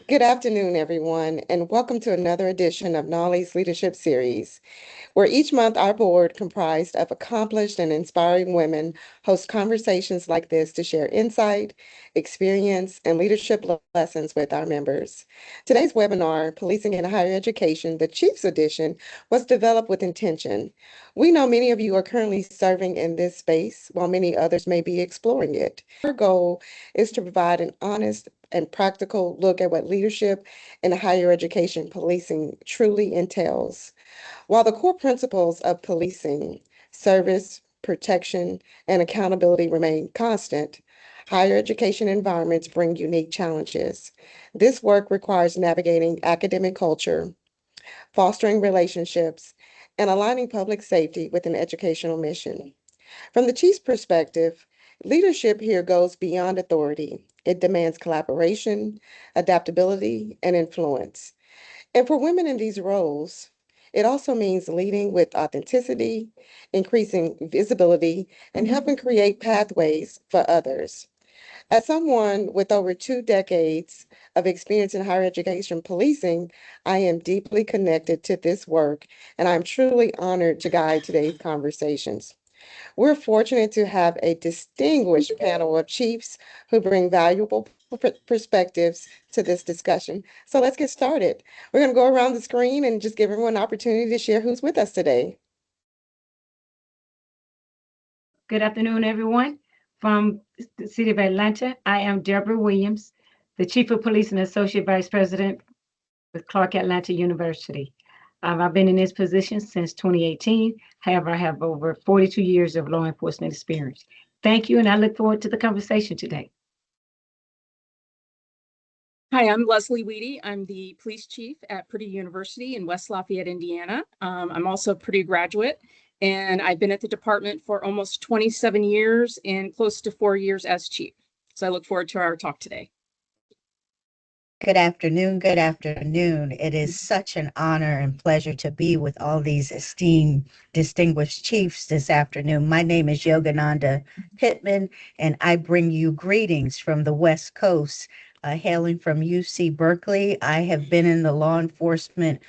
Good afternoon, everyone, and welcome to another edition of Nolly's Leadership Series, where each month our board, comprised of accomplished and inspiring women, hosts conversations like this to share insight, experience, and leadership lessons with our members. Today's webinar, Policing in Higher Education, the Chiefs Edition, was developed with intention. We know many of you are currently serving in this space, while many others may be exploring it. Our goal is to provide an honest and practical look at what leadership in higher education policing truly entails. While the core principles of policing, service, protection, and accountability remain constant, higher education environments bring unique challenges. This work requires navigating academic culture, fostering relationships, and aligning public safety with an educational mission. From the chief's perspective, leadership here goes beyond authority. It demands collaboration, adaptability, and influence. And for women in these roles, it also means leading with authenticity, increasing visibility, and helping create pathways for others. As someone with over 2 decades of experience in higher education policing, I am deeply connected to this work, and I'm truly honored to guide today's conversations. We're fortunate to have a distinguished panel of chiefs who bring valuable perspectives to this discussion. So let's get started. We're going to go around the screen and just give everyone an opportunity to share who's with us today. Good afternoon, everyone. From the city of Atlanta, I am Debra Williams, the Chief of Police and Associate Vice President with Clark Atlanta University. I've been in this position since 2018. However, I have over 42 years of law enforcement experience. Thank you, and I look forward to the conversation today. Hi, I'm Lesley Wiete. I'm the police chief at Purdue University in West Lafayette, Indiana. I'm also a Purdue graduate, and I've been at the department for almost 27 years and close to 4 years as chief. So I look forward to our talk today. Good afternoon. Good afternoon. It is such an honor and pleasure to be with all these esteemed, distinguished chiefs this afternoon. My name is Yogananda Pittman, and I bring you greetings from the West Coast, hailing from UC Berkeley. I have been in the law enforcement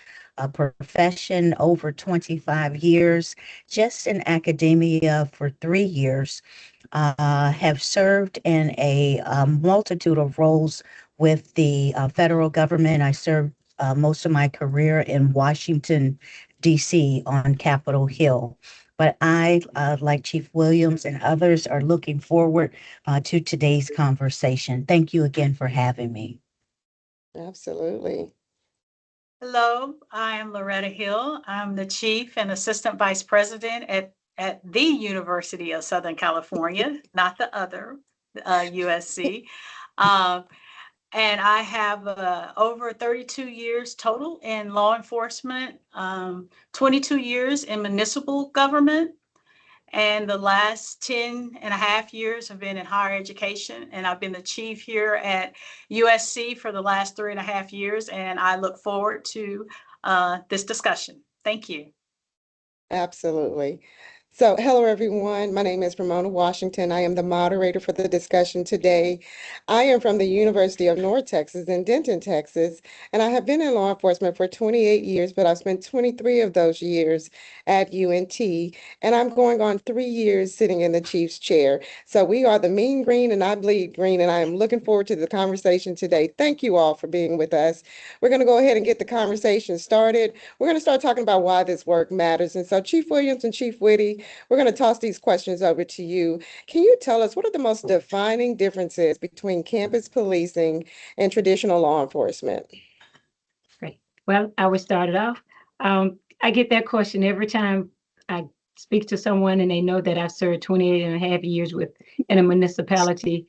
profession over 25 years, just in academia for 3 years. Have served in a multitude of roles with the federal government. I served most of my career in Washington, D.C. on Capitol Hill. But I, like Chief Williams and others, are looking forward to today's conversation. Thank you again for having me. Absolutely. Hello, I am Lauretta Hill. I'm the Chief and Assistant Vice President at the University of Southern California, not the other, USC. And I have over 32 years total in law enforcement, 22 years in municipal government, and the last 10 and a half years have been in higher education. And I've been the chief here at USC for the last 3.5 years, and I look forward to this discussion. Thank you. Absolutely. So, hello everyone. My name is Ramona Washington. I am the moderator for the discussion today. I am from the University of North Texas in Denton, Texas, and I have been in law enforcement for 28 years, but I've spent 23 of those years at UNT, and I'm going on 3 years sitting in the chief's chair. So, we are the mean green and I bleed green, and I am looking forward to the conversation today. Thank you all for being with us. We're going to go ahead and get the conversation started. We're going to start talking about why this work matters. And so, Chief Williams and Chief Wiete, we're going to toss these questions over to you. Can you tell us what are the most defining differences between campus policing and traditional law enforcement? Great. Well, I will start it off. I get that question every time I speak to someone and they know that I've served 28 and a half years in a municipality,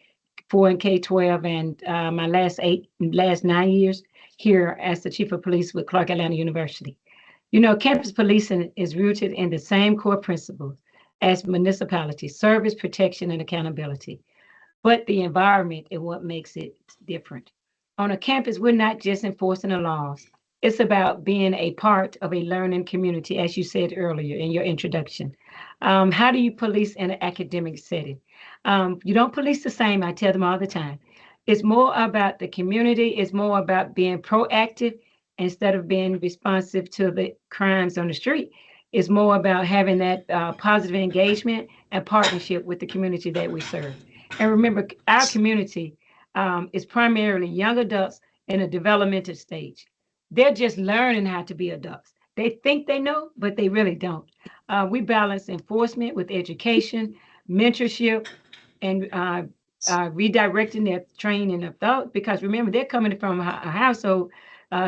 4 in K-12, and my last 9 years here as the chief of police with Clark Atlanta University. You know, campus policing is rooted in the same core principles as municipality: service, protection, and accountability. But the environment is what makes it different. On a campus, we're not just enforcing the laws. It's about being a part of a learning community, as you said earlier in your introduction. How do you police in an academic setting? You don't police the same. I tell them all the time. It's more about the community. It's more about being proactive instead of being responsive to the crimes on the street. It's more about having that positive engagement and partnership with the community that we serve. And remember, our community is primarily young adults in a developmental stage. They're just learning how to be adults. They think they know, but they really don't. We balance enforcement with education, mentorship, and redirecting their training of thought. Because remember, they're coming from a household,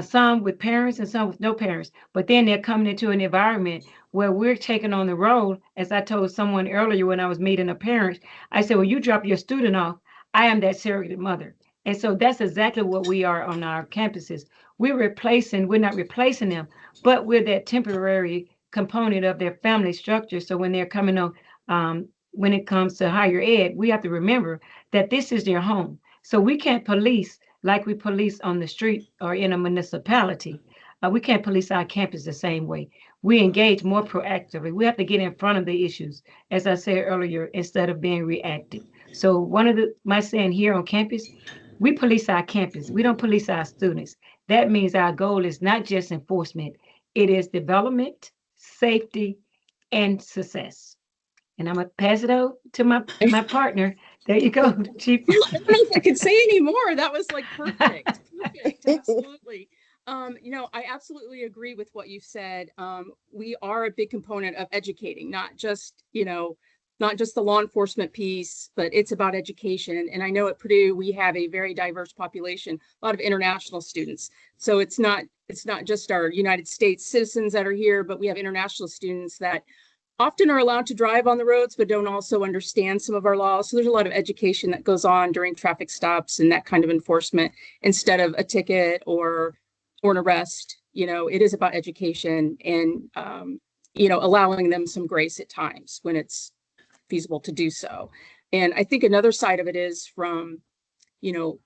some with parents and some with no parents. But then they're coming into an environment where we're taking on the role. As I told someone earlier when I was meeting a parent, I said, well, you drop your student off. I am that surrogate mother. And so that's exactly what we are on our campuses. We're not replacing them, but we're that temporary component of their family structure. So when they're coming on, when it comes to higher ed, we have to remember that this is their home. So we can't police like we police on the street or in a municipality. We can't police our campus the same way. We engage more proactively. We have to get in front of the issues, as I said earlier, instead of being reactive. So one of my saying here on campus, we police our campus. We don't police our students. That means our goal is not just enforcement. It is development, safety, and success. And I'm gonna pass it over to my partner. There you go, Chief. I don't know if I could say any more. That was like perfect. Perfect. Absolutely. I absolutely agree with what you said. We are a big component of educating, not just the law enforcement piece, but it's about education. And I know at Purdue, we have a very diverse population, a lot of international students. So it's not just our United States citizens that are here, but we have international students that often are allowed to drive on the roads, but don't also understand some of our laws. So there's a lot of education that goes on during traffic stops and that kind of enforcement instead of a ticket or an arrest. It is about education and, allowing them some grace at times when it's feasible to do so. And I think another side of it is from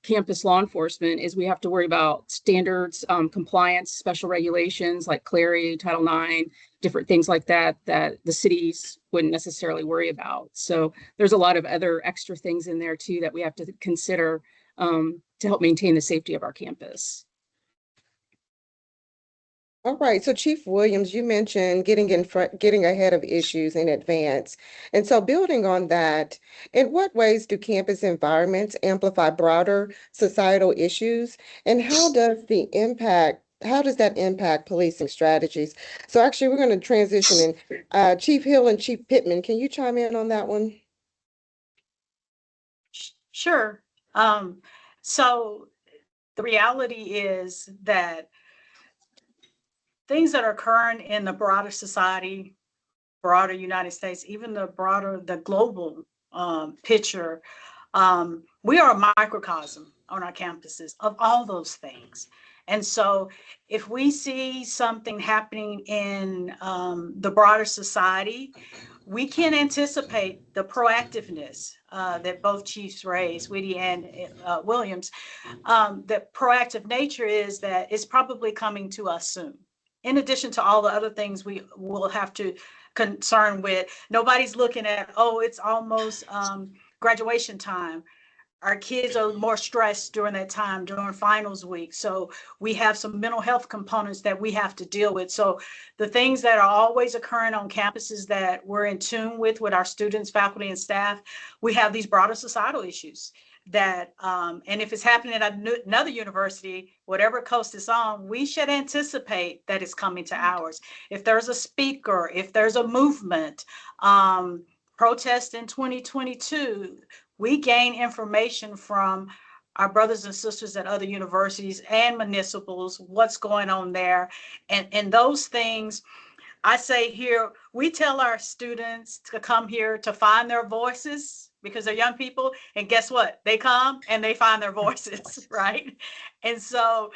campus law enforcement is we have to worry about standards, compliance, special regulations like Clary, Title IX, different things like that the cities wouldn't necessarily worry about. So there's a lot of other extra things in there too that we have to consider to help maintain the safety of our campus. All right, so Chief Williams, you mentioned getting ahead of issues in advance. And so building on that, in what ways do campus environments amplify broader societal issues? And how does that impact policing strategies? So actually, we're going to transition in. Chief Hill and Chief Pittman, can you chime in on that one? Sure. So the reality is that things that are occurring in the broader society, broader United States, even the global picture, we are a microcosm on our campuses of all those things. And so if we see something happening in the broader society, we can anticipate the proactiveness that both chiefs raised, Wiete and Williams. The proactive nature is that it's probably coming to us soon. In addition to all the other things we will have to concern with, nobody's looking at, it's almost graduation time. Our kids are more stressed during that time, during finals week. So we have some mental health components that we have to deal with. So the things that are always occurring on campuses that we're in tune with our students, faculty, and staff, we have these broader societal issues that, and if it's happening at another university, whatever coast it's on, we should anticipate that it's coming to ours. If there's a speaker, if there's a movement, protest in 2022, we gain information from our brothers and sisters at other universities and municipals, what's going on there. And those things, I say here, we tell our students to come here to find their voices because they're young people. And guess what? They come and they find their voices, right? And so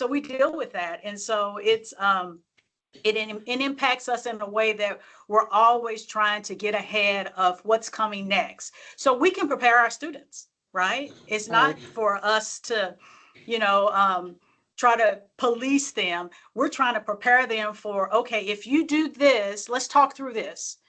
we deal with that. And so it impacts us in a way that we're always trying to get ahead of what's coming next. So we can prepare our students, right? It's not for us to, try to police them. We're trying to prepare them for, okay, if you do this, let's talk through this.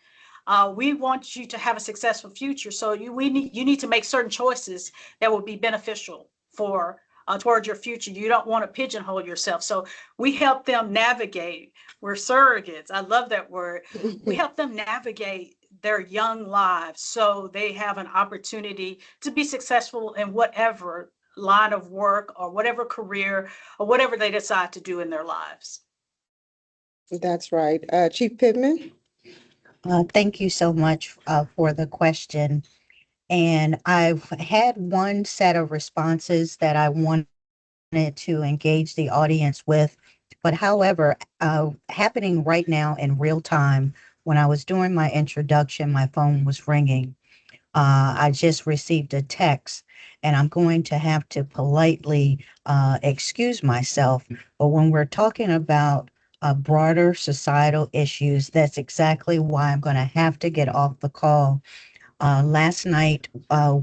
We want you to have a successful future. So you need to make certain choices that will be beneficial for towards your future. You don't want to pigeonhole yourself. So we help them navigate. We're surrogates. I love that word. We help them navigate their young lives so they have an opportunity to be successful in whatever line of work or whatever career or whatever they decide to do in their lives. That's right. Chief Pittman? Thank you so much for the question. And I've had one set of responses that I wanted to engage the audience with. But however, happening right now in real time, when I was doing my introduction, my phone was ringing. I just received a text, and I'm going to have to politely excuse myself. But when we're talking about broader societal issues, that's exactly why I'm going to have to get off the call. Last night,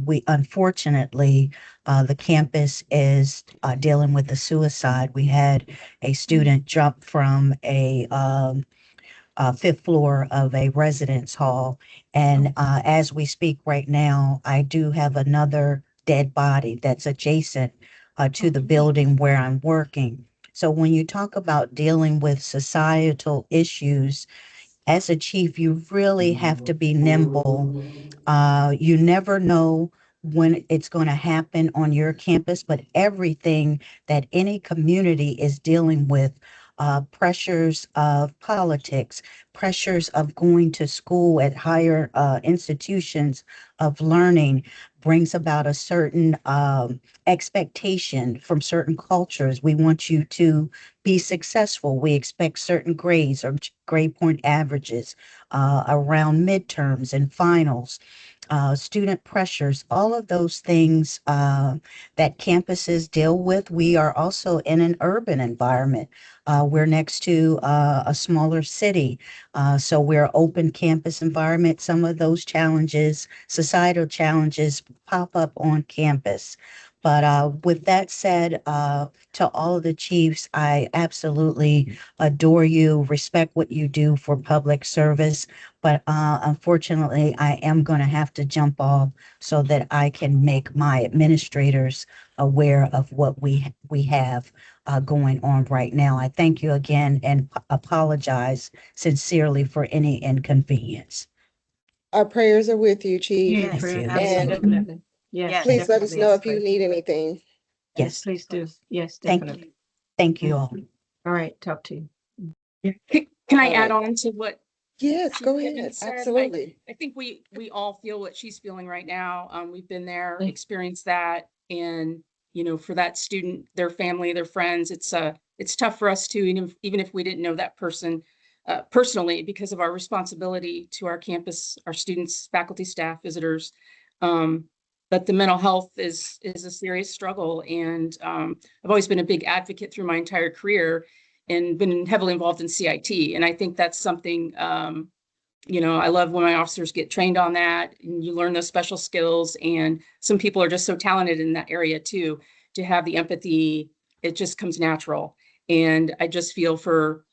we unfortunately, the campus is dealing with a suicide. We had a student jump from a fifth floor of a residence hall. And as we speak right now, I do have another dead body that's adjacent to the building where I'm working. So when you talk about dealing with societal issues, as a chief, you really have to be nimble. You never know when it's going to happen on your campus, but everything that any community is dealing with, pressures of politics, pressures of going to school at higher institutions of learning, brings about a certain expectation from certain cultures. We want you to be successful. We expect certain grades or grade point averages around midterms and finals. Student pressures, all of those things that campuses deal with. We are also in an urban environment. We're next to a smaller city, so we're open campus environment. Some of those challenges, societal challenges, pop up on campus. But with that said, to all of the chiefs, I absolutely adore you, respect what you do for public service. But unfortunately, I am going to have to jump off so that I can make my administrators aware of what we have going on right now. I thank you again and apologize sincerely for any inconvenience. Our prayers are with you, Chief. Yeah, Yes, prayer, And definitely. Yes, Yes, please let us definitely. know if you need anything. Yes, Yes, please do. Yes, thank definitely. you. Thank you all. All right, talk to you. Can I All add right. on to what Yes, Chief go Pittman ahead. said? Absolutely. I think we all feel what she's feeling right now. We've been there, Mm. experienced that, and for that student, their family, their friends, it's tough for us too, even if we didn't know that person personally, because of our responsibility to our campus, our students, faculty, staff, visitors. But the mental health is a serious struggle, and I've always been a big advocate through my entire career and been heavily involved in CIT. And I think that's something, I love when my officers get trained on that and you learn those special skills. And some people are just so talented in that area too, to have the empathy. It just comes natural. And I just feel for,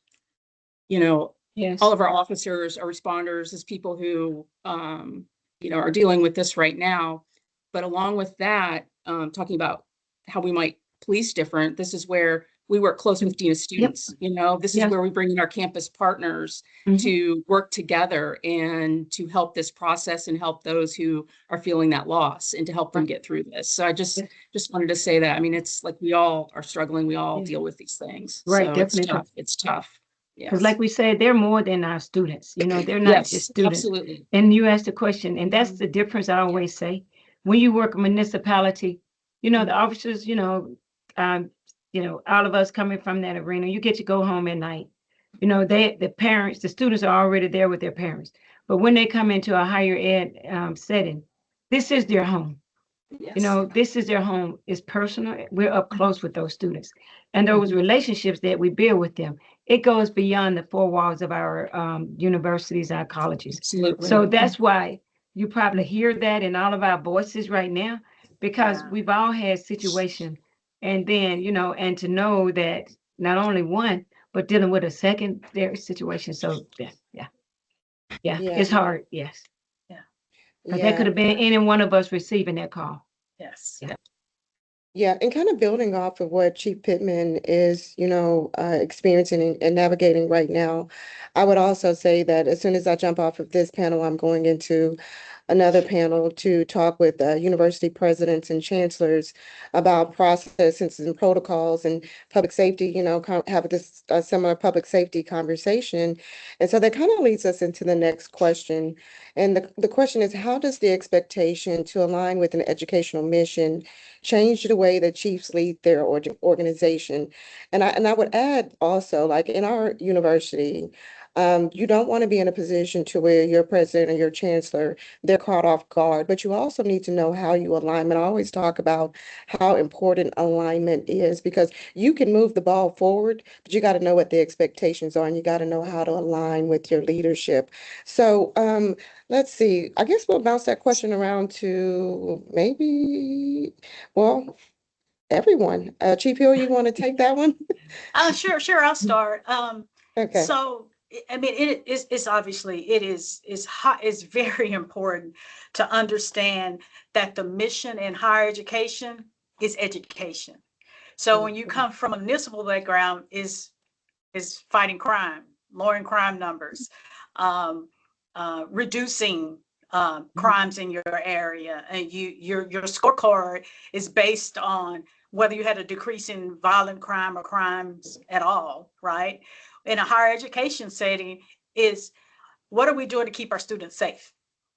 Yes. all of our officers, our responders, as people who, are dealing with this right now. But along with that, talking about how we might police different, this is where we work close with Dean of Students. This is Yes. where we bring in our campus partners Mhm. to work together and to help this process and help those who are feeling that loss and to help them get through this. So I just wanted to say that. I mean, it's like we all are struggling. We all Yeah. deal with these things. Right, So definitely. it's tough. It's tough. Because Yes. like we said, they're more than our students. They're not just Yes, students. absolutely. And you asked a question, and that's the difference I always say. When you work a municipality, the officers, all of us coming from that arena, you get to go home at night. The parents, the students are already there with their parents. But when they come into a higher ed setting, this is their home. Yes. This is their home. It's personal. We're up close with those students. And those relationships that we build with them, it goes beyond the four walls of our universities, our colleges. Absolutely. So that's why you probably hear that in all of our voices right now, because Yeah. we've all had situations. And then, and to know that not only one, but dealing with a secondary situation. So yeah. Yeah, Yeah. it's hard. Yes. But that could Yeah. have been any one of us receiving that call. Yes. Yeah. Yeah, and kind of building off of what Chief Pittman is, experiencing and navigating right now, I would also say that as soon as I jump off of this panel, I'm going into another panel to talk with university presidents and chancellors about processes and protocols and public safety, have this similar public safety conversation. And so that kind of leads us into the next question. And the question is, how does the expectation to align with an educational mission change the way that chiefs lead their organization? And I would add also, like in our university, you don't want to be in a position to where your president or your chancellor, they're caught off guard, but you also need to know how you align. And I always talk about how important alignment is, because you can move the ball forward, but you got to know what the expectations are, and you got to know how to align with your leadership. So let's see. I guess we'll bounce that question around to maybe, well, everyone. Chief Hill, you want to take that one? Sure, I'll start. Okay. So I mean, it's obviously it's very important to understand that the mission in higher education is education. So when you come from a municipal background, is fighting crime, lowering crime numbers, reducing crimes in your area, and your scorecard is based on whether you had a decrease in violent crime or crimes at all, right? In a higher education setting, is what are we doing to keep our students safe?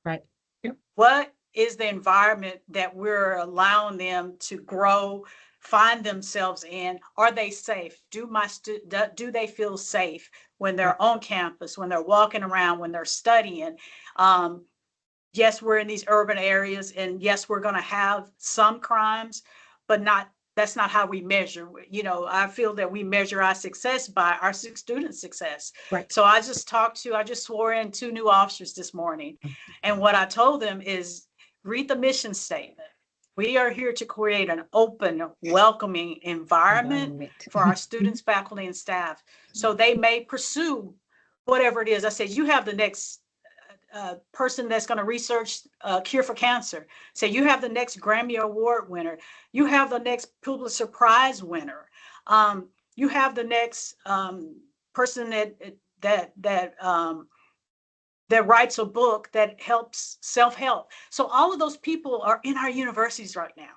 Right. Yep. What is the environment that we're allowing them to grow, find themselves in? Are they safe? Do they feel safe when they're on campus, when they're walking around, when they're studying? Yes, we're in these urban areas, and yes, we're going to have some crimes, but that's not how we measure. I feel that we measure our success by our student success. Right. So I just swore in 2 new officers this morning. And what I told them is, read the mission statement. We are here to create an open, welcoming environment for our students, faculty, and staff. So they may pursue whatever it is. I said, you have the next person that's going to research cure for cancer. So you have the next Grammy Award winner. You have the next Pulitzer Prize winner. You have the next person that writes a book that helps self-help. So all of those people are in our universities right now.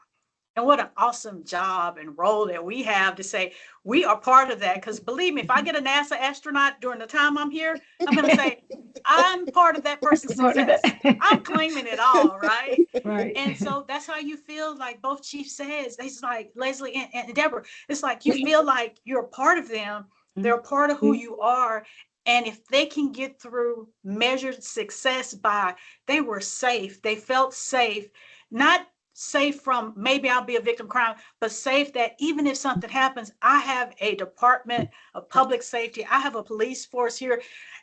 And what an awesome job and role that we have to say we are part of that. Because believe me, if I get a NASA astronaut during the time I'm here, I'm going to say, I'm part of that person's success. I'm claiming it all, right? Right. And so that's how you feel, like both chiefs says. It's like Lesley and Debra. It's like you feel like you're a part of them. They're a part of who you are. And if they can get through measured success by they were safe, they felt safe, not safe from maybe I'll be a victim of crime, but safe that even if something happens, I have a department of public safety. I have a police force here.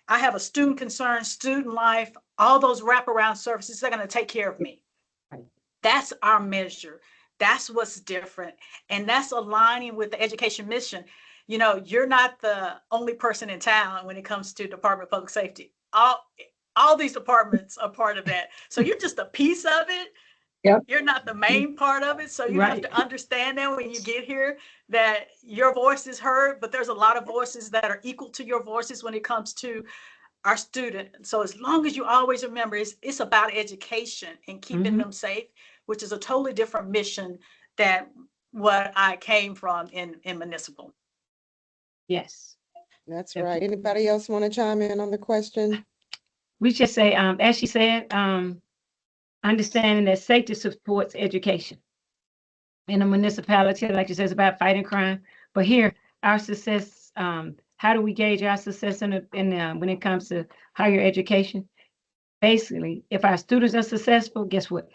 I have a student concern, student life, all those wraparound services. They're going to take care of me. Right. That's our measure. That's what's different. And that's aligning with the education mission. You're not the only person in town when it comes to Department of Public Safety. All these departments are part of that. So you're just a piece of it. Yep. You're not the main part of it. So you have to understand that when you get here, that your voice is heard, but there's a lot of voices that are equal to your voices when it comes to our student. So as long as you always remember, it's about education and keeping them safe, which is a totally different mission than what I came from in municipal. Yes. That's right. Anybody else want to chime in on the question? We just say, as she said, understanding that safety supports education. In a municipality, like you said, it's about fighting crime. But here, our success, how do we gauge our success when it comes to higher education? Basically, if our students are successful, guess what?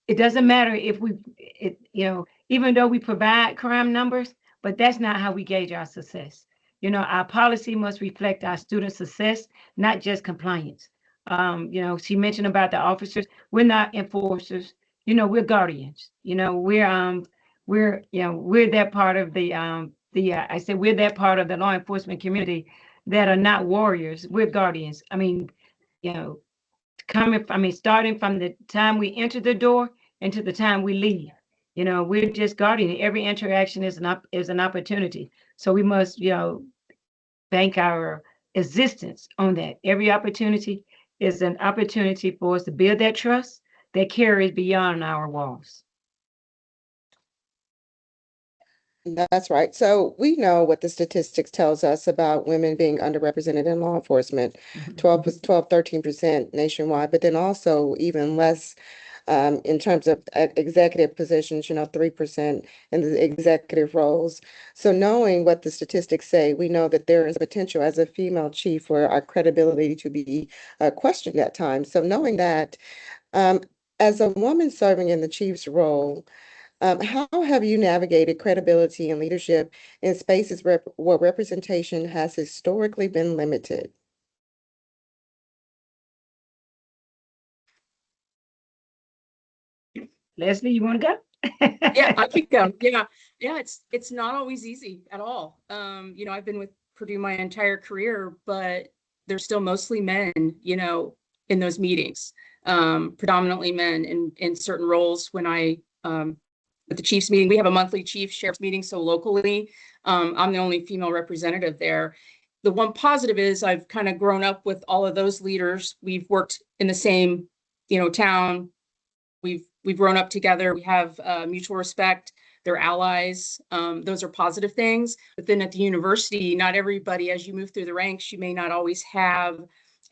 It doesn't matter if even though we provide crime numbers, but that's not how we gauge our success. Our policy must reflect our student success, not just compliance. She mentioned about the officers. We're not enforcers. We're guardians. We're that part of I said we're that part of the law enforcement community that are not warriors. We're guardians. I mean, starting from the time we enter the door and to the time we leave. We're just guarding. Every interaction is an opportunity. So we must, bank our existence on that. Every opportunity is an opportunity for us to build that trust that carries beyond our walls. That's right. So we know what the statistics tells us about women being underrepresented in law enforcement, 13% nationwide, but then also even less in terms of executive positions, 3% in the executive roles. So knowing what the statistics say, we know that there is a potential as a female chief for our credibility to be questioned at times. So knowing that, as a woman serving in the chief's role, how have you navigated credibility and leadership in spaces where representation has historically been limited? Lesley, you want to go? Yeah, I keep going. Yeah, it's not always easy at all. I've been with Purdue my entire career, but there's still mostly men, in those meetings, predominantly men in certain roles. When at the Chiefs meeting, we have a monthly Chief Sheriff's meeting. So locally, I'm the only female representative there. The one positive is I've kind of grown up with all of those leaders. We've worked in the same, town. We've grown up together. We have mutual respect. They're allies. Those are positive things. But then at the university, not everybody, as you move through the ranks, you may not always have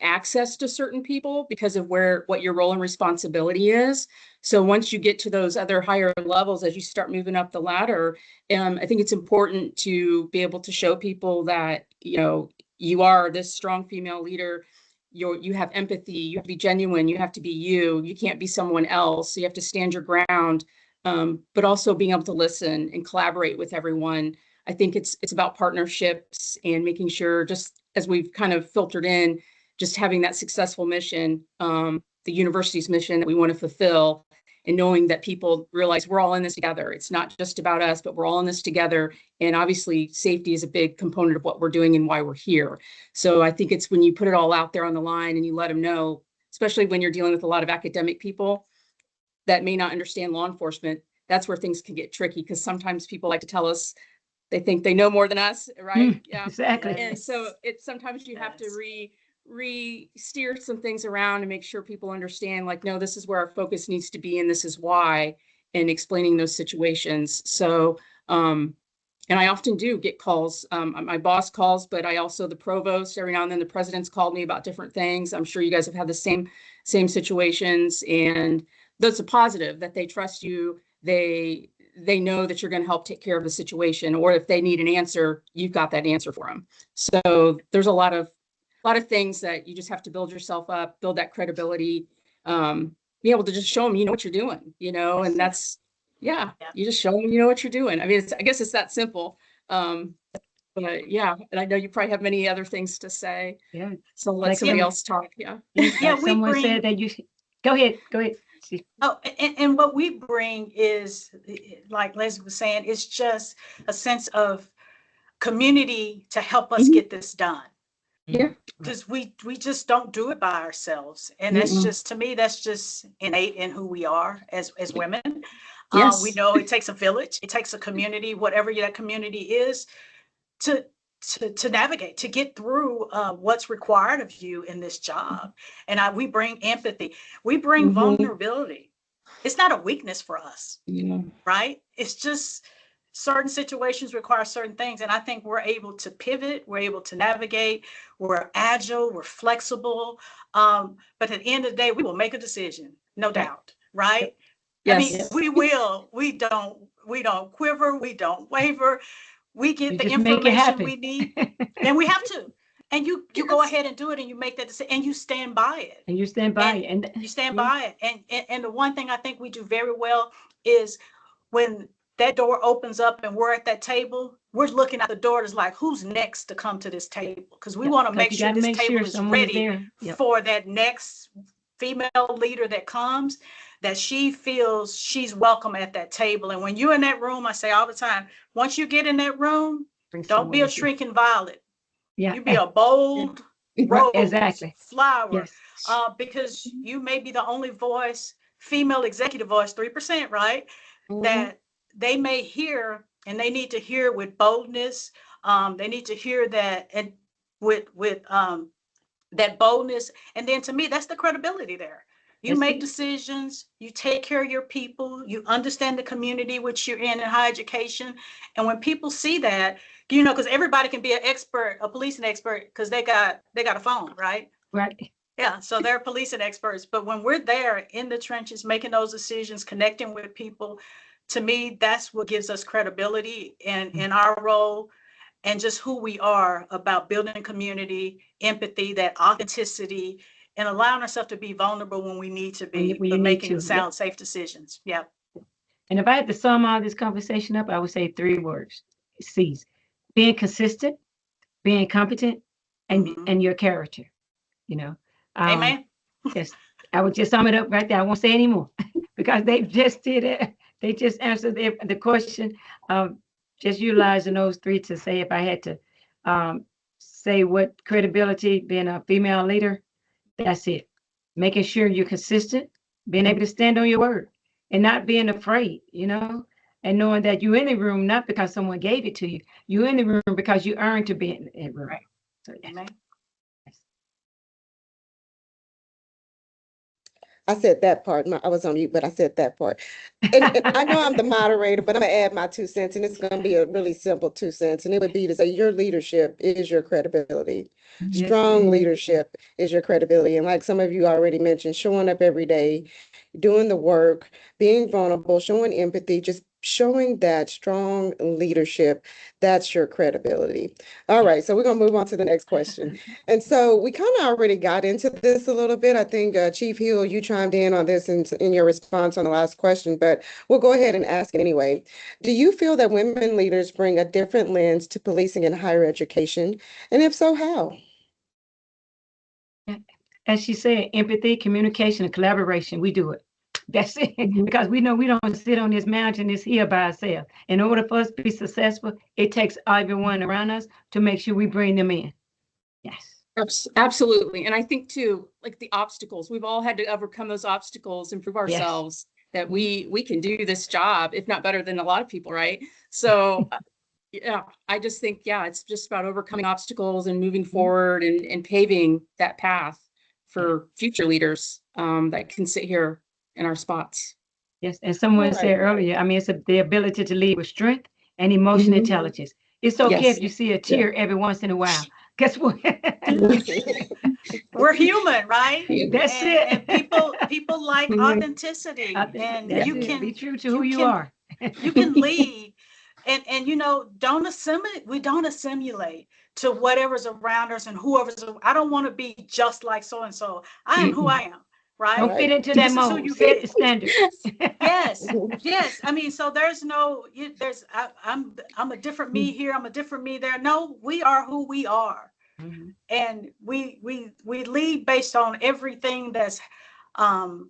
access to certain people because of what your role and responsibility is. So once you get to those other higher levels, as you start moving up the ladder, I think it's important to be able to show people that, you are this strong female leader. You have empathy, you have to be genuine, you have to be you can't be someone else. So you have to stand your ground, but also being able to listen and collaborate with everyone. I think it's about partnerships and making sure, just as we've kind of filtered in, just having that successful mission, the university's mission that we want to fulfill, and knowing that people realize we're all in this together. It's not just about us, but we're all in this together. And obviously safety is a big component of what we're doing and why we're here. So I think it's when you put it all out there on the line and you let them know, especially when you're dealing with a lot of academic people that may not understand law enforcement, that's where things can get tricky, because sometimes people like to tell us they think they know more than us, right? Yeah, exactly. And so it's sometimes you have to steer some things around and make sure people understand, like, no, this is where our focus needs to be and this is why, and explaining those situations. So and I often do get calls. My boss calls, but I also, the provost, every now and then the president's called me about different things. I'm sure you guys have had the same situations, and that's a positive, that they trust you. They know that you're going to help take care of the situation, or if they need an answer, you've got that answer for them. So there's a lot of things that you just have to build yourself up, build that credibility, be able to just show them, what you're doing, and that's, you just show them, what you're doing. I mean, I guess it's that simple. But yeah, and I know you probably have many other things to say. Yeah. So let somebody else talk. Yeah. Someone said that you should go ahead. Oh, and what we bring is, like Lesley was saying, it's just a sense of community to help us get this done. Yeah. Because we just don't do it by ourselves. And that's just, to me, that's just innate in who we are as women. Yes. We know it takes a village, it takes a community, whatever that community is, to navigate, to get through what's required of you in this job. And we bring empathy, we bring vulnerability. It's not a weakness for us, right? It's just certain situations require certain things. And I think we're able to pivot, we're able to navigate, we're agile, we're flexible. But at the end of the day, we will make a decision, no doubt, right? Yes. I mean, we will. We don't quiver, we don't waver. We get the information we need, and we have to. And you go ahead and do it, and you make that decision, and you stand by it. And you stand by it. And you stand by it. And the one thing I think we do very well is when that door opens up and we're at that table, we're looking at the door. It's like, who's next to come to this table? Because we want to make sure this table is ready for that next female leader that comes, that she feels she's welcome at that table. And when you're in that room, I say all the time, once you get in that room, don't be a shrinking violet. You be a bold, Right, rose, exactly. flower, Yes. because you may be the only voice, female executive voice, 3%, right? That they may hear, and they need to hear with boldness. They need to hear that, and with that boldness. And then to me, that's the credibility there. You That's make it. decisions, you take care of your people, you understand the community which you're in higher education. And when people see that, you know, because everybody can be an expert, a policing expert, because they got a phone, right? Right. Yeah, so they're policing experts. But when we're there in the trenches, making those decisions, connecting with people, to me, that's what gives us credibility in our role, and just who we are about building community, empathy, that authenticity, and allowing ourselves to be vulnerable when we need to be, When you but need making to. sound, safe decisions. Yeah. And if I had to sum all this conversation up, I would say 3 words. C's. Being consistent, being competent, and your character, you know. Amen. Yes, I would just sum it up right there. I won't say anymore because they just did it. They just answered the question. Just utilizing those 3 to say if I had to say what credibility, being a female leader, that's it. Making sure you're consistent, being able to stand on your word and not being afraid, you know, and knowing that you're in the room not because someone gave it to you. You're in the room because you earned to be in the room. Right. So, yes. Amen. I said that part. I was on mute, but I said that part. And I know I'm the moderator, but I'm gonna add my 2 cents, and it's gonna be a really simple 2 cents, and it would be to say your leadership is your credibility. Yes, Strong leadership is your credibility. And like some of you already mentioned, showing up every day, doing the work, being vulnerable, showing empathy, just showing that strong leadership, that's your credibility. All right, so we're gonna move on to the next question. And so we kind of already got into this a little bit. I think Chief Hill, you chimed in on this in your response on the last question, but we'll go ahead and ask it anyway. Do you feel that women leaders bring a different lens to policing in higher education? And if so, how? as she said, empathy, communication, and collaboration. We do it. That's it. Because we know we don't sit on this mountain, this hill by ourselves. In order for us to be successful, it takes everyone around us to make sure we bring them in. Yes. Absolutely. And I think too, like the obstacles, we've all had to overcome those obstacles and prove ourselves that we can do this job, if not better than a lot of people, right? So yeah, I just think, yeah, it's just about overcoming obstacles and moving forward and paving that path for future leaders that can sit here in our spots. Yes, and someone said earlier, I mean, it's the ability to lead with strength and emotional intelligence. It's okay if you see a tear every once in a while. Guess what? We're human, right? That's it. And people like authenticity, and you can be true to who you are. You can lead, and you know, we don't assimilate to whatever's around us and whoever's. I don't want to be just like so and so. I am who I am. Right. Don't fit into that mold. Set the standard. Yes. Yes. I mean, so there's no, I'm a different me here. I'm a different me there. No, we are who we are. And we lead based on everything that's the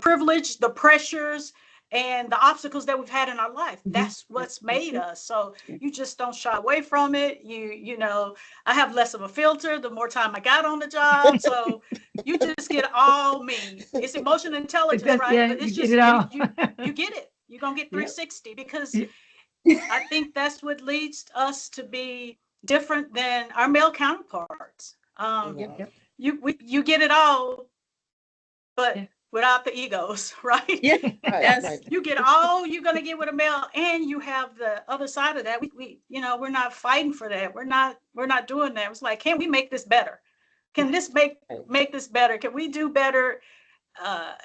privilege, the pressures, and the obstacles that we've had in our life. That's what's made us. So you just don't shy away from it. You know, I have less of a filter the more time I got on the job. So you just get all me. It's emotional intelligence, right? Yeah, but it's you just get it all. you get it. You're gonna get 360 because I think that's what leads us to be different than our male counterparts. You get it all, but without the egos, right? Yes. You get all you're gonna get with a male, and you have the other side of that. We you know, we're not fighting for that. We're not doing that. It's like, can we make this better? Can this make this better? Can we do better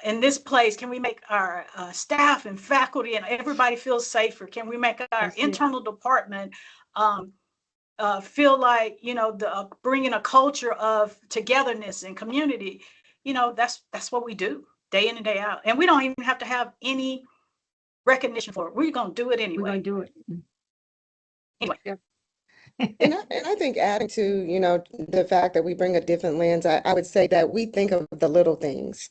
in this place? Can we make our staff and faculty and everybody feel safer? Can we make our internal department feel like, you know, the bringing a culture of togetherness and community? You know, that's what we do day in and day out, and we don't even have to have any recognition for it. We're gonna do it anyway. We're gonna do it anyway. And I think adding to, you know, the fact that we bring a different lens, I would say that we think of the little things.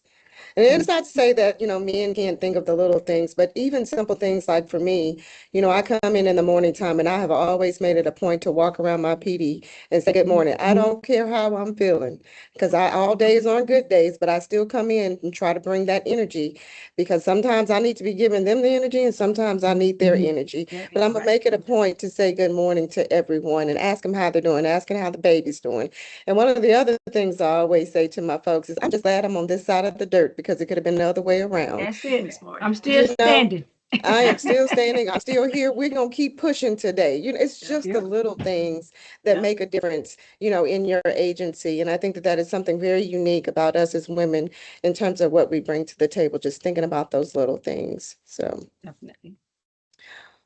And it's not to say that, men can't think of the little things, but even simple things like for me, I come in the morning time and I have always made it a point to walk around my PD and say good morning. I don't care how I'm feeling because all days aren't good days, but I still come in and try to bring that energy because sometimes I need to be giving them the energy and sometimes I need their energy. But I'm gonna make it a point to say good morning to everyone and ask them how they're doing, asking how the baby's doing. And one of the other things I always say to my folks is, I'm just glad I'm on this side of the dirt because it could have been the other way around. That's it. I'm still standing. I am still standing. I'm still here. We're going to keep pushing today. It's just the little things that make a difference, in your agency. And I think that is something very unique about us as women in terms of what we bring to the table, just thinking about those little things. So, Definitely.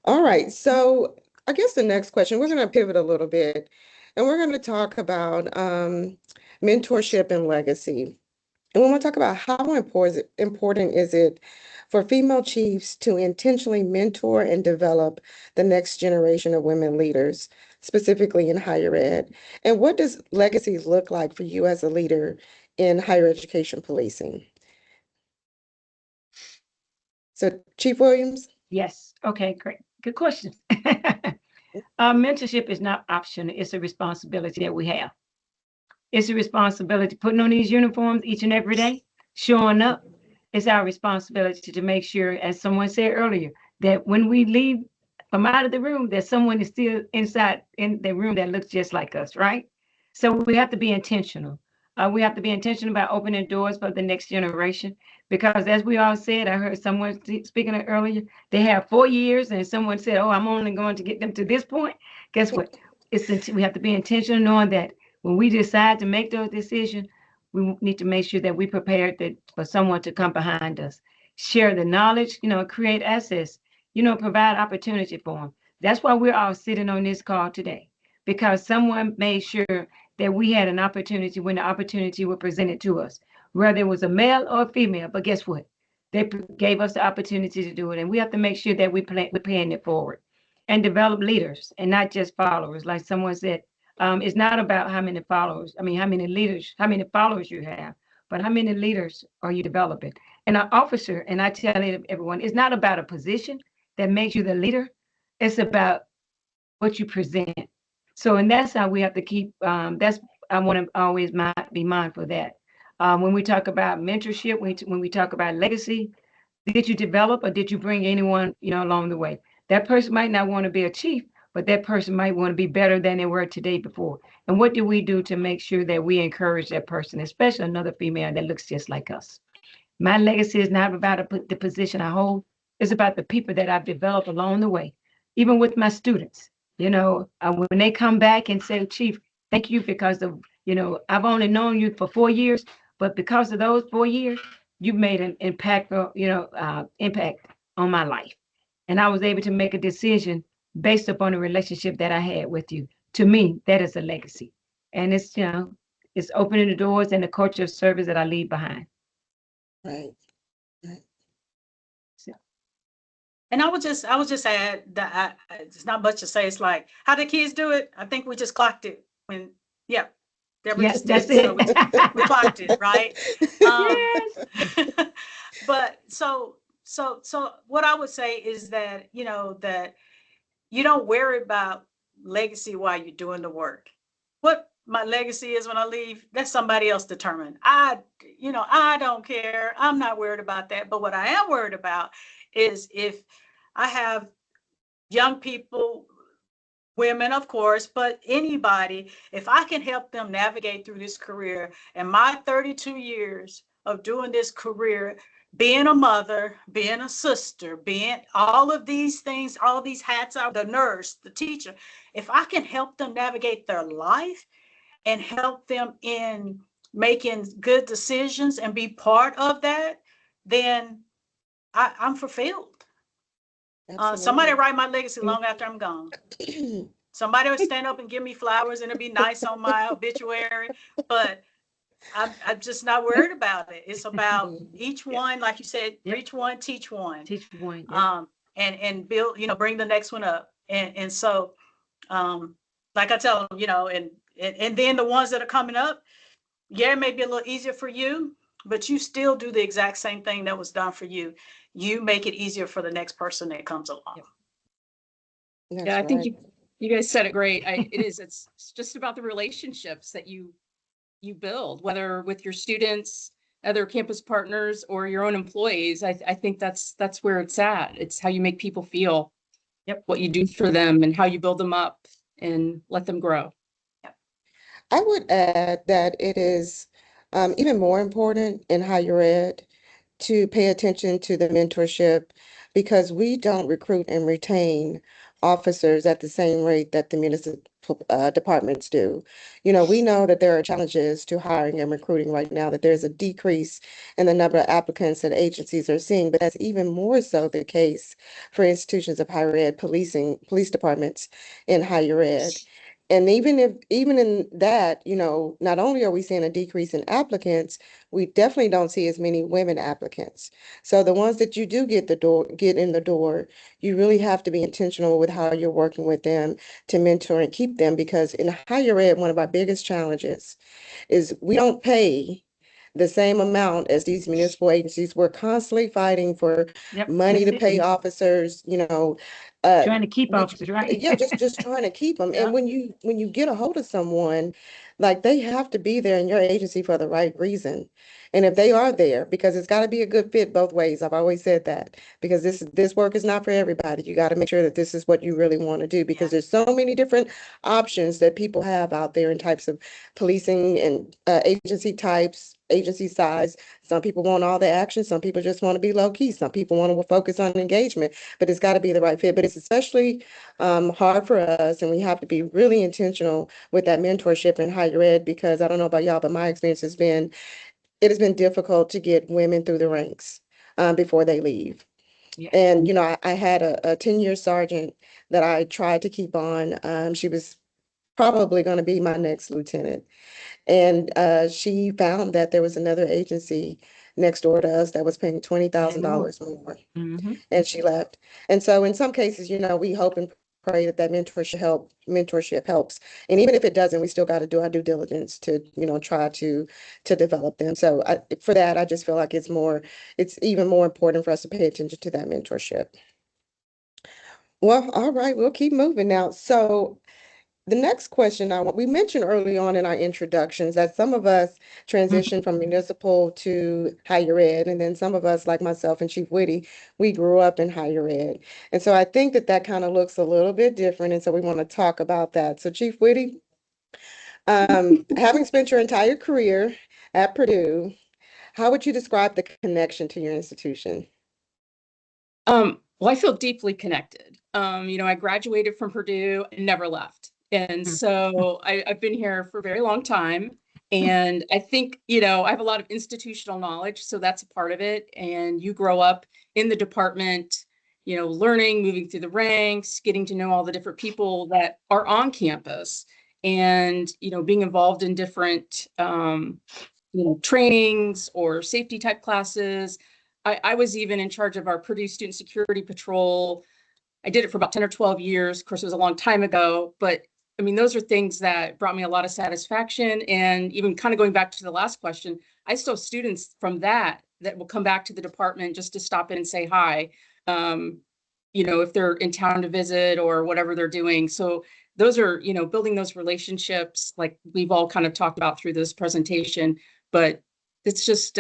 all right. So I guess the next question, we're going to pivot a little bit and we're going to talk about mentorship and legacy. And we want to talk about how important is it for female chiefs to intentionally mentor and develop the next generation of women leaders, specifically in higher ed? And what does legacy look like for you as a leader in higher education policing? So, Chief Williams? Yes. Okay, great. Good question. Mentorship is not optional. It's a responsibility that we have. It's a responsibility putting on these uniforms each and every day, showing up. It's our responsibility to make sure, as someone said earlier, that when we leave from out of the room, that someone is still inside in the room that looks just like us, right? So we have to be intentional. We have to be intentional about opening doors for the next generation. Because as we all said, I heard someone speaking earlier, they have 4 years, and someone said, "Oh, I'm only going to get them to this point." Guess what? We have to be intentional, knowing that when we decide to make those decisions, we need to make sure that we prepared for someone to come behind us, share the knowledge, create access, provide opportunity for them. That's why we're all sitting on this call today, because someone made sure that we had an opportunity when the opportunity was presented to us, whether it was a male or a female. But guess what? They gave us the opportunity to do it, and we have to make sure that we're paying it forward and develop leaders and not just followers. Like someone said, it's not about how many followers, how many leaders, how many followers you have, but how many leaders are you developing? And an officer, and I tell everyone, it's not about a position that makes you the leader. It's about what you present. So, and that's how we have to keep, I want to always be mindful of that. When we talk about mentorship, when we talk about legacy, did you develop or did you bring anyone, along the way? That person might not want to be a chief, but that person might want to be better than they were today before. And what do we do to make sure that we encourage that person, especially another female that looks just like us? My legacy is not about the position I hold. It's about the people that I've developed along the way, even with my students. When they come back and say, "Chief, thank you because of, I've only known you for 4 years, but because of those 4 years, you've made an impactful, impact on my life. And I was able to make a decision based upon the relationship that I had with you." To me, that is a legacy. And it's opening the doors and the culture of service that I leave behind. Right. So, And I would just add that it's not much to say. It's like, how the kids do it? I think we just clocked it when, Debra yes, just that's did. So it. we clocked it, right? Yes. But so what I would say is that, that you don't worry about legacy while you're doing the work. What my legacy is when I leave, that's somebody else determined. I don't care. I'm not worried about that. But what I am worried about is if I have young people, women, of course, but anybody, if I can help them navigate through this career and my 32 years of doing this career, being a mother, being a sister, being all of these things, all of these hats out, the nurse, the teacher, if I can help them navigate their life and help them in making good decisions and be part of that, then I'm fulfilled. Somebody write my legacy long after I'm gone. Somebody will stand up and give me flowers and it'll be nice on my obituary, but I'm just not worried about it. It's about each one, like you said, reach one, teach one. Teach one. Yeah. And build, bring the next one up. And so, like I tell them, and then the ones that are coming up, it may be a little easier for you, but you still do the exact same thing that was done for you. You make it easier for the next person that comes along. That's Yeah, I think right. you guys said it great. It is. It's just about the relationships that you build, whether with your students, other campus partners, or your own employees. I think that's where it's at. It's how you make people feel, what you do for them, and how you build them up and let them grow. I would add that it is even more important in higher ed to pay attention to the mentorship because we don't recruit and retain officers at the same rate that the municipal departments do. You know, we know that there are challenges to hiring and recruiting right now, that there's a decrease in the number of applicants that agencies are seeing, but that's even more so the case for institutions of higher ed, police departments in higher ed. And even in that, you know, not only are we seeing a decrease in applicants, we definitely don't see as many women applicants. So the ones that you do get in the door, you really have to be intentional with how you're working with them to mentor and keep them, because in higher ed, one of our biggest challenges is we don't pay the same amount as these municipal agencies. We're constantly fighting for money to pay officers, you know, Trying to keep officers, right? yeah, just trying to keep them. Yeah. And when you get a hold of someone, like they have to be there in your agency for the right reason. And if they are there, because it's got to be a good fit both ways. I've always said that, because this work is not for everybody. You got to make sure that this is what you really want to do, because there's so many different options that people have out there in types of policing and agency types, agency size. Some people want all the action. Some people just want to be low key. Some people want to focus on engagement, but it's got to be the right fit. But it's especially hard for us, and we have to be really intentional with that mentorship in higher ed, because I don't know about y'all, but my experience has been, it has been difficult to get women through the ranks before they leave. Yeah. And, you know, I had a 10-year sergeant that I tried to keep on. She was probably going to be my next lieutenant. And she found that there was another agency next door to us that was paying $20,000 more, and she left. And so in some cases, you know, we hope and pray that mentorship helps. And even if it doesn't, we still got to do our due diligence to, you know, try to develop them. So for that, I just feel like it's even more important for us to pay attention to that mentorship. Well, all right, we'll keep moving now. So the next question we mentioned early on in our introductions that some of us transition from municipal to higher ed, and then some of us, like myself and Chief Wiete, we grew up in higher ed. And so I think that kind of looks a little bit different, and so we want to talk about that. So Chief Wiete, having spent your entire career at Purdue, how would you describe the connection to your institution? Well, I feel deeply connected. You know, I graduated from Purdue and never left. And so I've been here for a very long time. And I think, you know, I have a lot of institutional knowledge, so that's a part of it. And you grow up in the department, you know, learning, moving through the ranks, getting to know all the different people that are on campus, and, you know, being involved in different, you know, trainings or safety type classes. I was even in charge of our Purdue Student Security Patrol. I did it for about 10 or 12 years. Of course, it was a long time ago, but I mean, those are things that brought me a lot of satisfaction. And even kind of going back to the last question, I still have students from that will come back to the department just to stop in and say hi, you know, if they're in town to visit or whatever they're doing. So those are, you know, building those relationships like we've all kind of talked about through this presentation, but it's just,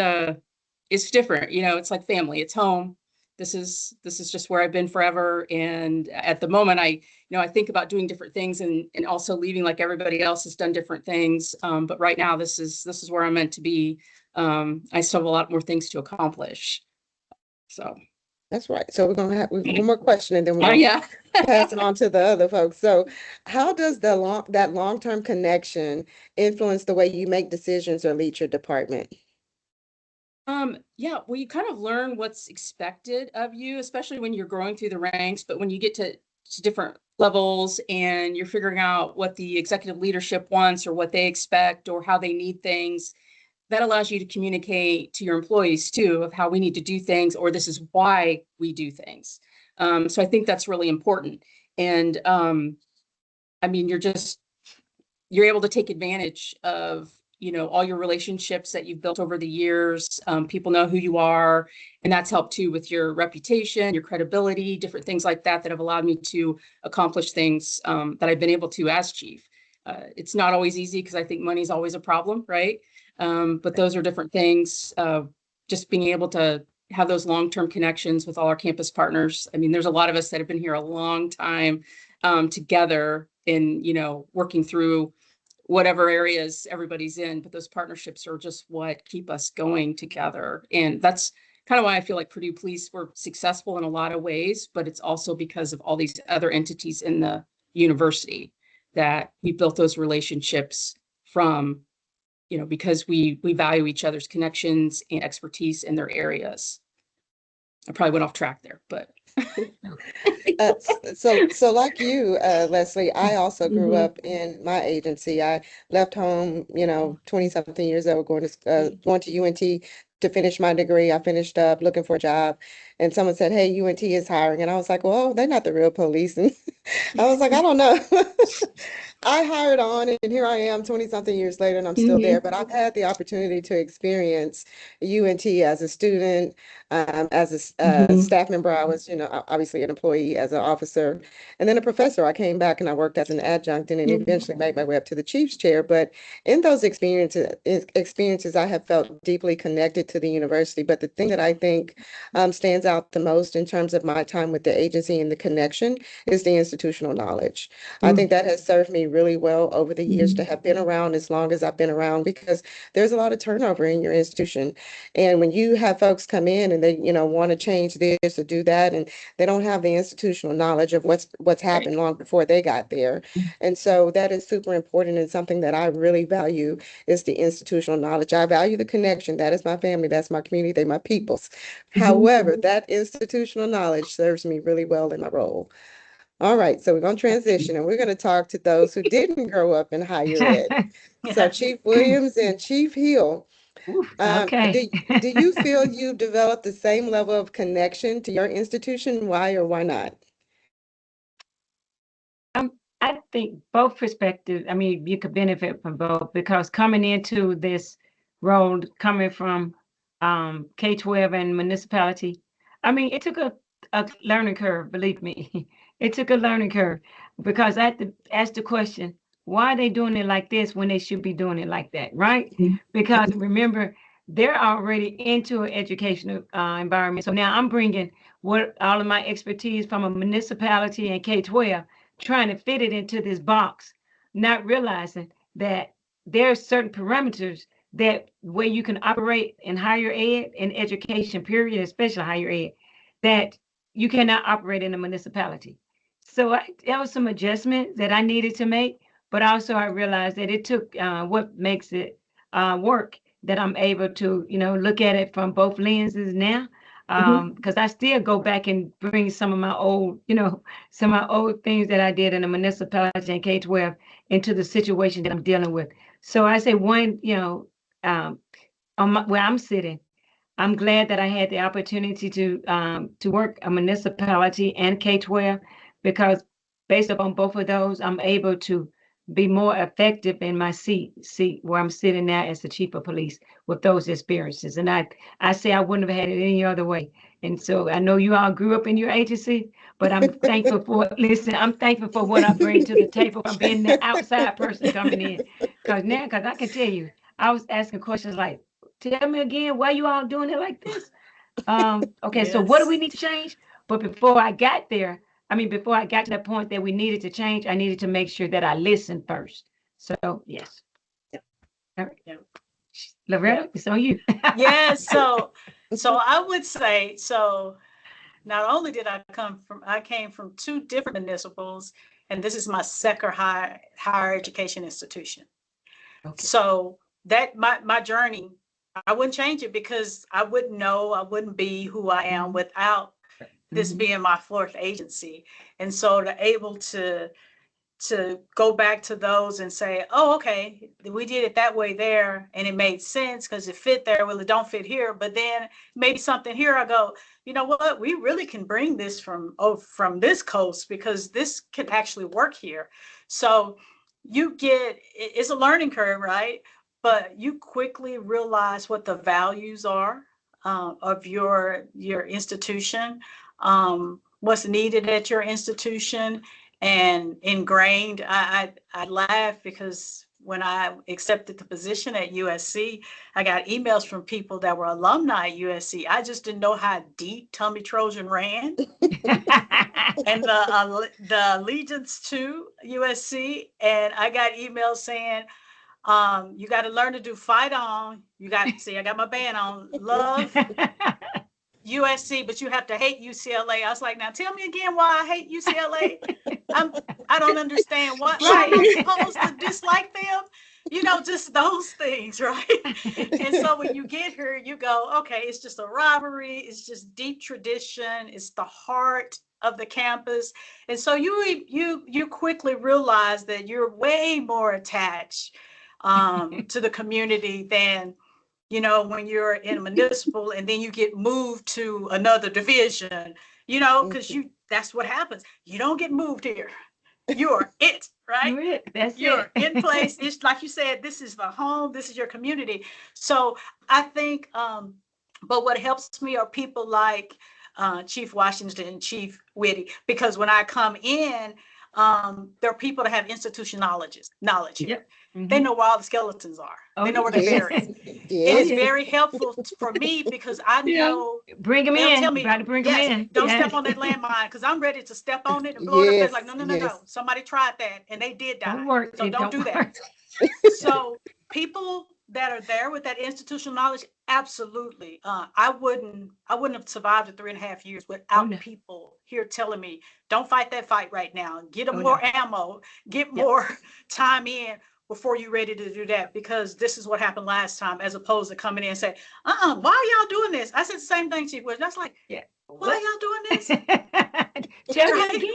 it's different, you know, it's like family, it's home. This is just where I've been forever. And at the moment, I think about doing different things and also leaving like everybody else has done different things. But right now, this is where I'm meant to be. I still have a lot more things to accomplish. So That's right. So we're going to have one more question, and then we'll yeah. pass it on to the other folks. So how does that long-term connection influence the way you make decisions or lead your department? Yeah, well, you kind of learn what's expected of you, especially when you're growing through the ranks. But when you get to different levels and you're figuring out what the executive leadership wants or what they expect or how they need things, that allows you to communicate to your employees too of how we need to do things, or this is why we do things. So I think that's really important. And I mean, you're able to take advantage of all your relationships that you've built over the years. People know who you are, and that's helped too with your reputation, your credibility, different things like that have allowed me to accomplish things that I've been able to as chief. It's not always easy because I think money's always a problem, right? But those are different things. Just being able to have those long-term connections with all our campus partners. I mean, there's a lot of us that have been here a long time together in, working through whatever areas everybody's in, but those partnerships are just what keep us going together. And that's kind of why I feel like Purdue Police were successful in a lot of ways, but it's also because of all these other entities in the university that we built those relationships from, because we value each other's connections and expertise in their areas. I probably went off track there, but. So like you, Lesley, I also grew up in my agency. I left home, 20 something years old, going to UNT to finish my degree. I finished up looking for a job, and someone said, "Hey, UNT is hiring," and I was like, "Well, they're not the real police." And I was like, "I don't know." I hired on, and here I am 20 something years later, and I'm still there. But I've had the opportunity to experience UNT as a student, as a staff member. I was, obviously an employee, as an officer, and then a professor. I came back and I worked as an adjunct, and then eventually made my way up to the chief's chair. But in those experiences, I have felt deeply connected to the university. But the thing that I think stands out the most in terms of my time with the agency and the connection is the institutional knowledge. I think that has served me really well over the years to have been around as long as I've been around, because there's a lot of turnover in your institution. And when you have folks come in and they, want to change this or do that, and they don't have the institutional knowledge of what's happened long before they got there. And so that is super important, and something that I really value is the institutional knowledge. I value the connection. That is my family. That's my community. They're my peoples. However, that institutional knowledge serves me really well in my role. All right, so we're going to transition, and we're going to talk to those who didn't grow up in higher ed. So Chief Williams and Chief Hill, Okay. do you feel you developed the same level of connection to your institution? Why or why not? I think both perspectives, I mean, you could benefit from both, because coming into this role, coming from K-12 and municipality, I mean, it took a learning curve, believe me. It took a learning curve, because I had to ask the question, why are they doing it like this when they should be doing it like that, right? Because remember, they're already into an educational environment. So now I'm bringing all of my expertise from a municipality and K-12, trying to fit it into this box, not realizing that there are certain parameters that where you can operate in higher ed and education, period, especially higher ed, that you cannot operate in a municipality. So there was some adjustment that I needed to make, but also I realized that it took what makes it work, that I'm able to, look at it from both lenses now. Because I still go back and bring some of my old, some of my old things that I did in the municipality and K-12 into the situation that I'm dealing with. So I say one, where I'm sitting, I'm glad that I had the opportunity to work a municipality and K-12, because based upon both of those, I'm able to be more effective in my seat where I'm sitting now as the chief of police with those experiences. And I say I wouldn't have had it any other way. And so I know you all grew up in your agency, but I'm thankful for, I'm thankful for what I bring to the table from being the outside person coming in. Because I can tell you, I was asking questions like, tell me again, why you all doing it like this? Okay, so what do we need to change? But before I got there, before I got to that point that we needed to change, I needed to make sure that I listened first. So, yes. Yep. All right. Yep. Lauretta, it's on you. Yeah, so I would say, so not only did I came from two different municipals, and this is my second higher education institution. Okay. So that my journey, I wouldn't change it, because I wouldn't be who I am without this being my fourth agency. And so to able to go back to those and say, oh, okay, we did it that way there, and it made sense because it fit there. Well, it don't fit here, but then maybe something here, I go, you know what, we really can bring this from this coast, because this can actually work here. So it's a learning curve, right? but you quickly realize what the values are of your institution, what's needed at your institution, and ingrained. I laugh because when I accepted the position at USC, I got emails from people that were alumni at USC. I just didn't know how deep Tommy Trojan ran. And the allegiance to USC. And I got emails saying, you got to learn to do fight on. You got to see, I got my band on. Love USC, but you have to hate UCLA. I was like, now tell me again why I hate UCLA. I don't understand what I'm supposed to dislike them. You know, just those things, right? And so when you get here, you go, okay, it's just a rivalry. It's just deep tradition. It's the heart of the campus. And so you quickly realize that you're way more attached to the community than, you know, when you're in a municipal and then you get moved to another division, you know, because that's what happens. You don't get moved here. You're it, right? You're it. That's You're it. in place. It's like you said, this is the home, this is your community. So I think, but what helps me are people like Chief Washington and Chief Wiete, because when I come in, there are people that have institutional knowledge here. Yep. They know where all the skeletons are. They know where they're buried. Yes. It's very helpful for me because I know Bring them they'll in. tell me, Got to bring them yes, in. don't Yes. step on that landmine because I'm ready to step on it and blow it up. It's like, no, Yes. somebody tried that and they did die. Don't work. So It don't do that. work. So people that are there with that institutional knowledge, absolutely. I wouldn't have survived the 3.5 years without people here telling me, don't fight that fight right now. Get more ammo, get more time in before you're ready to do that, because this is what happened last time, as opposed to coming in and say, why are y'all doing this? I said the same thing, Chief Witt. That's like, why are y'all doing this? Tell me again.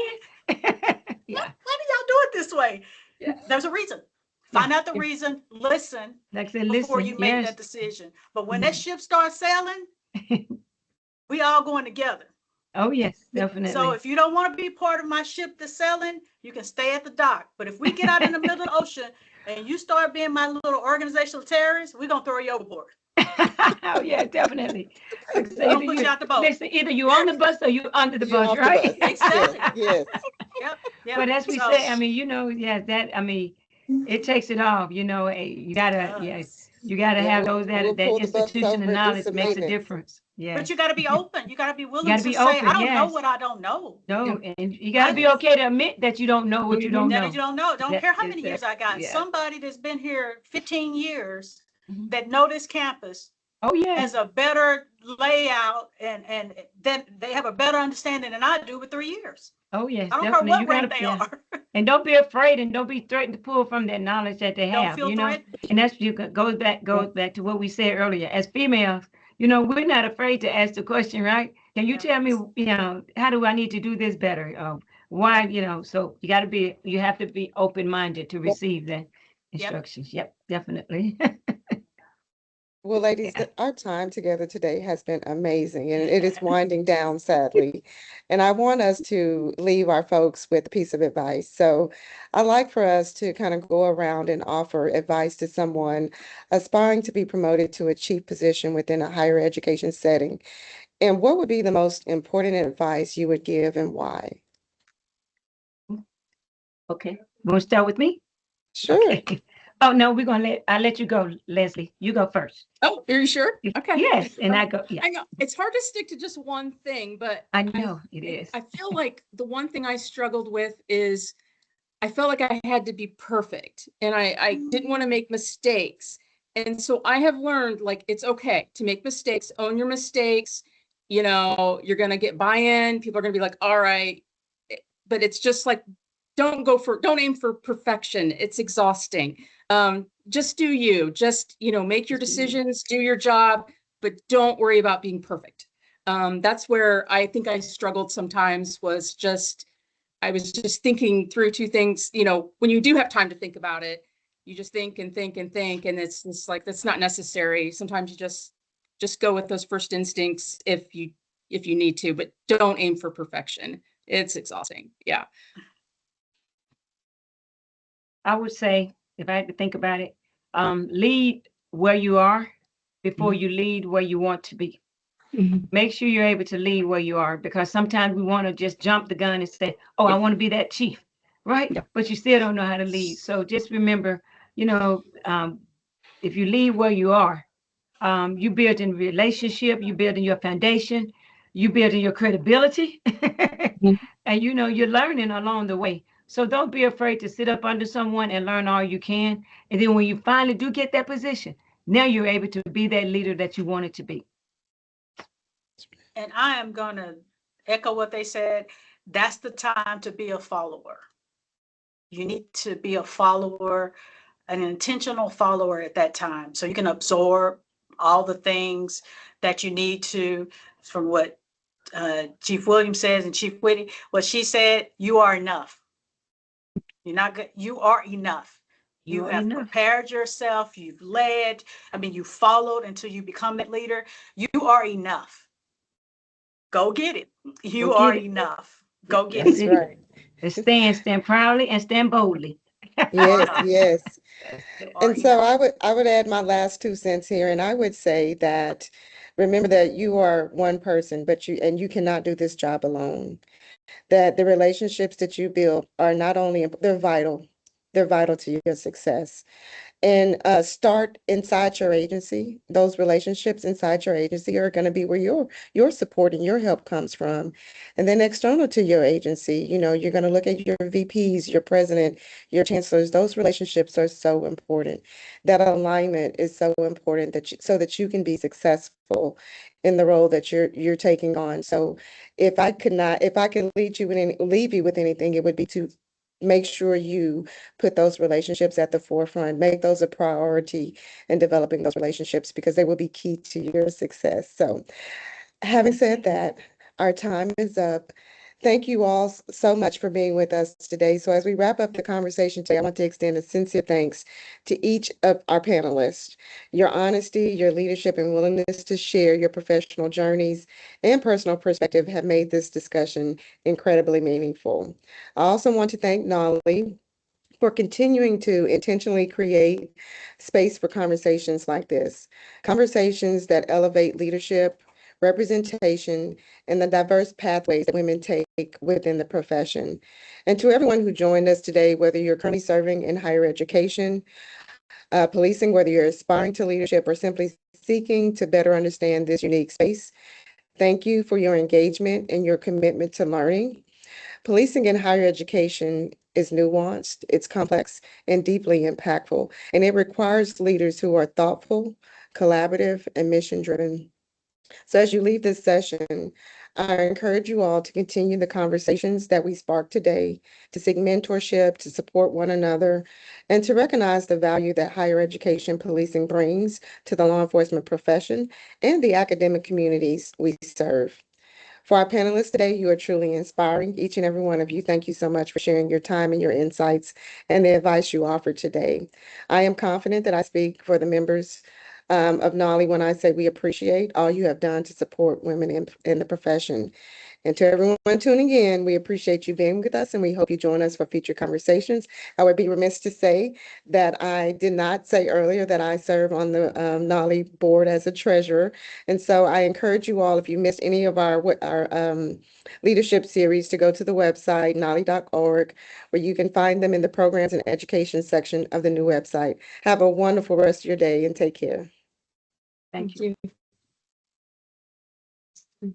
Why do y'all do it this way? There's a reason. Find out the reason, listen, like I said, before listen, you make that decision. But when that ship starts sailing, we all going together. Oh, yes, definitely. So if you don't want to be part of my ship that's sailing, you can stay at the dock. But if we get out in the middle of the ocean and you start being my little organizational terrorist, we're going to throw you overboard. Oh, yeah, definitely. Like I say, Don't put you out the boat. Listen, either you on the bus or you under the bus, right? Exactly. Yes. Yep. But as we say, I mean, you know, it takes it off, you know, you gotta, you gotta have those that institutional knowledge makes a difference. Yeah. But you got to be open. You got to be willing to say, open, I don't know what I don't know. No, and you got to be okay to admit that you don't know what you don't know. That you don't know. Don't care how many years I got. Somebody that's been here 15 years that know this campus has a better layout and then they have a better understanding than I do with 3 years. Oh, yes, I don't care what rank they are. And don't be afraid and don't be threatened to pull from that knowledge that they have. Don't feel threatened. And that's goes back to what we said earlier. As females, you know, we're not afraid to ask the question, right? Can you tell me, you know, how do I need to do this better? Why, you know, so you have to be open-minded to receive the instructions. Yep, definitely. Well, ladies, our time together today has been amazing, and it is winding down, sadly. And I want us to leave our folks with a piece of advice. So I'd like for us to kind of go around and offer advice to someone aspiring to be promoted to a chief position within a higher education setting. And what would be the most important advice you would give and why? Okay, want to start with me? Sure. Okay. Oh, no, I'll let you go, Lesley. You go first. Oh, are you sure? Okay. Yes, and I go, I know it's hard to stick to just one thing, but I know it is. I feel like the one thing I struggled with is I felt like I had to be perfect and I didn't want to make mistakes. And so I have learned, like, it's okay to make mistakes, own your mistakes. You know, you're going to get buy-in. People are going to be like, all right. But it's just like, don't aim for perfection. It's exhausting. Just do you, make your decisions, do your job, but don't worry about being perfect. That's where I think I struggled sometimes, I was just thinking through two things. You know, when you do have time to think about it, you just think and think and think, and it's like, that's not necessary. Sometimes you just go with those first instincts if you need to, but don't aim for perfection. It's exhausting. Yeah. I would say, if I had to think about it, lead where you are before Mhm. you lead where you want to be. Make sure you're able to lead where you are, because sometimes we want to just jump the gun and say, oh, I want to be that chief, right? Yeah. But you still don't know how to lead. So just remember, if you lead where you are, you building relationship, you building your foundation, you building your credibility, and you're learning along the way. So don't be afraid to sit up under someone and learn all you can. And then when you finally do get that position, now you're able to be that leader that you wanted to be. And I am going to echo what they said. That's the time to be a follower. You need to be a follower, an intentional follower at that time, so you can absorb all the things that you need to from what Chief Williams says and Chief Wiete, what she said. You are enough. You're not good. You are enough. You have prepared yourself. You've led. You followed until you become that leader. You are enough. Go get it. You are enough. Go get That's it. it. Stand proudly and stand boldly. Yes, yes. You are And so enough. I would add my last 2 cents here, and I would say that remember that you are one person, but you cannot do this job alone. That the relationships that you build are not only they're vital, they're vital to your success. And start inside your agency. Those relationships inside your agency are going to be where your support and your help comes from. And then external to your agency, you're going to look at your VPs, your president, your chancellors. Those relationships are so important. That alignment is so important so that you can be successful in the role that you're taking on. So if I could leave you with anything, it would be to make sure you put those relationships at the forefront, make those a priority in developing those relationships, because they will be key to your success. So having said that, our time is up. Thank you all so much for being with us today. So as we wrap up the conversation today, I want to extend a sincere thanks to each of our panelists. Your honesty, your leadership, and willingness to share your professional journeys and personal perspective have made this discussion incredibly meaningful. I also want to thank Nolly for continuing to intentionally create space for conversations like this, conversations that elevate leadership, representation, and the diverse pathways that women take within the profession. And to everyone who joined us today, whether you're currently serving in higher education, policing, whether you're aspiring to leadership, or simply seeking to better understand this unique space, thank you for your engagement and your commitment to learning. Policing in higher education is nuanced, it's complex, and deeply impactful, and it requires leaders who are thoughtful, collaborative, and mission-driven. So as you leave this session, I encourage you all to continue the conversations that we sparked today, to seek mentorship, to support one another, and to recognize the value that higher education policing brings to the law enforcement profession and the academic communities we serve. For our panelists today, you are truly inspiring. Each and every one of you, thank you so much for sharing your time and your insights and the advice you offered today. I am confident that I speak for the members of NOLI when I say we appreciate all you have done to support women in the profession. And to everyone tuning in, we appreciate you being with us, and we hope you join us for future conversations. I would be remiss to say that I did not say earlier that I serve on the NOLI board as a treasurer. And so I encourage you all, if you missed any of our leadership series, to go to the website, nolli.org, where you can find them in the programs and education section of the new website. Have a wonderful rest of your day and take care. Thank Thank you. you.